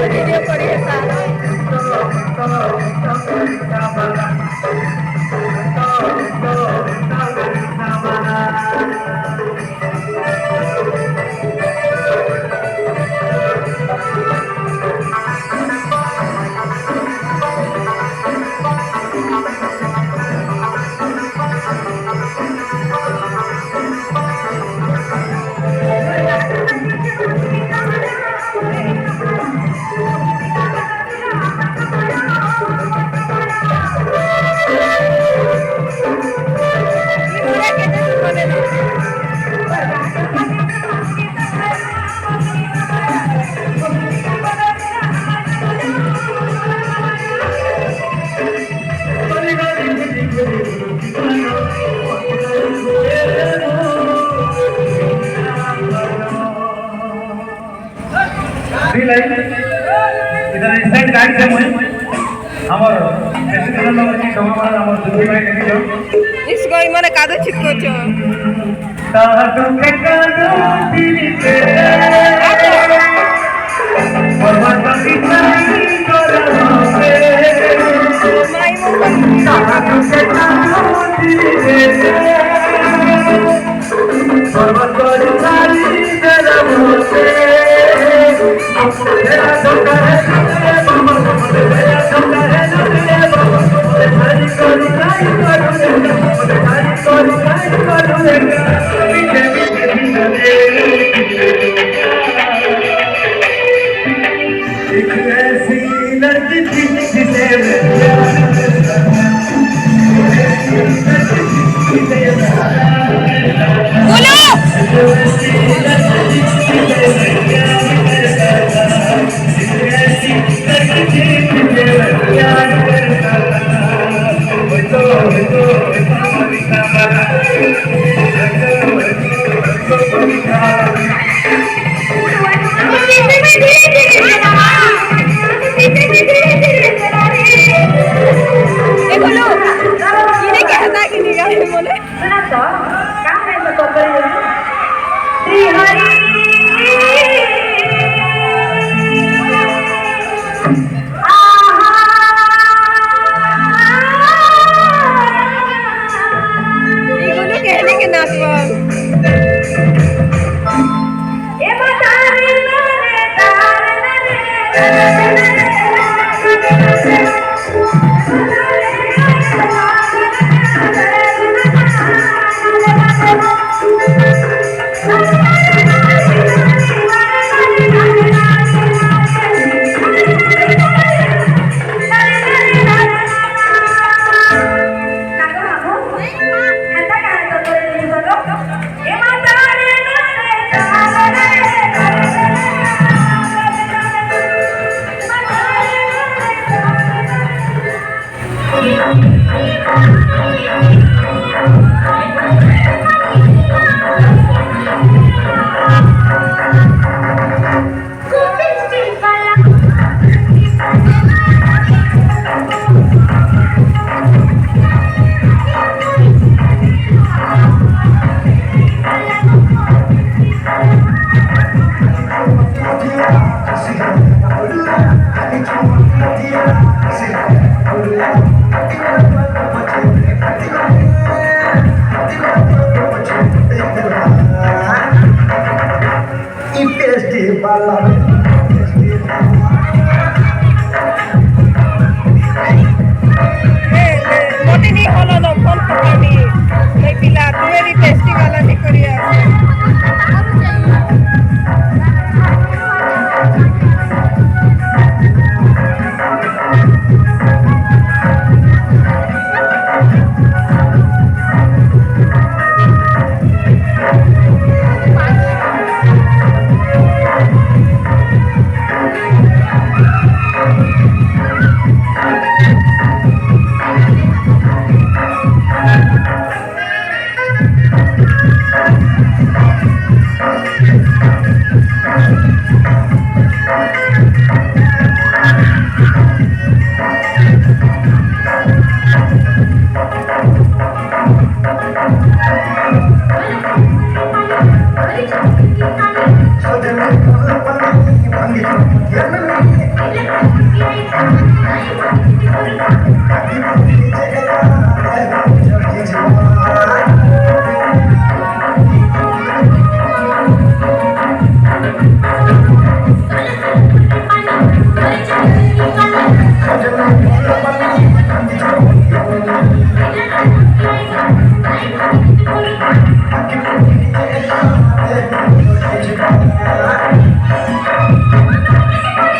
Video पड़ी है इधर इंस्टेंट गाइड से मुझे हमारे फेस्टिवल में मुझे कमाल हमारे दुबई में लेके जाओ इसको ही मैंने कादो चिपको चो ताहतु के कादो दिली पे और मत पिछाई करो पे माई मोहन ताहतु के कादो दिली पे और मत पिछाई करो पे तेरा धोखा है तेरा धोखा है तेरी कोरी काई करूँगा पीछे पीछे एक ऐसी लड़की थी जिसे मैं Thank you.